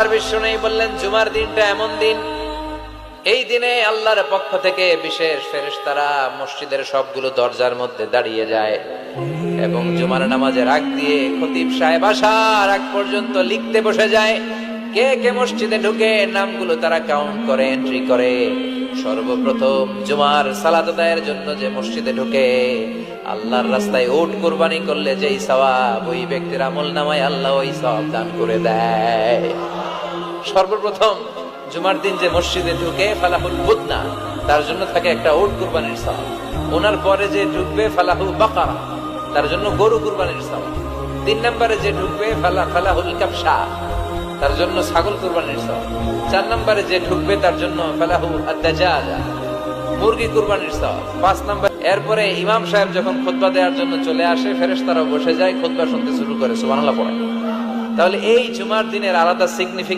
বিষ্ণু বললেন জুমার দিনটা এমন দিন, এই দিনে আল্লাহর পক্ষ থেকে বিশেষ ফেরেশতারা মসজিদের সবগুলো দরজার মধ্যে দাঁড়িয়ে যায় এবং জুমার নামাজের আগ দিয়ে খতিব সাহেব আসার আগ পর্যন্ত লিখতে বসে যায়। কে কে মসজিদে ঢুকে নামগুলো তারা কাউন্ট করে, এন্ট্রি করে। সর্বপ্রথম জুমার সালাত আদায়ের জন্য যে মসজিদে ঢুকে আল্লাহর রাস্তায় উট কুরবানি করলে যেই সওয়াব, ওই ব্যক্তির আমলনামায় আল্লাহ ওই সওয়াব দান করে দেয়। সর্বপ্রথম জুমার দিন যে মসজিদে ঢুকে ফালাহুল বুদনা, তার জন্য থাকে একটা উট কুরবানির সওয়াব। ওনার পরে যে ঢুকবে ফালাহু বাকারা, তার জন্য গরু কুরবানির সওয়াব। 3 নম্বরে যে ঢুকবে ফালাহুল কাবশা, তার জন্য ছাগল কুরবানির সওয়াব। 4 নম্বরে যে ঢুকবে তার জন্য ফালাহু আদ-দাজাজা, মুরগি কুরবানির সওয়াব। 5 নম্বর। এরপরে ইমাম সাহেব যখন খুতবা দেওয়ার জন্য চলে আসে, ফেরেশতারা বসে যায়, খুতবা শুনতে শুরু করে, সুবহানাল্লাহ পড়ে। তাহলে এই জুমার দিনের আলাদা সিগনিফিকেন্স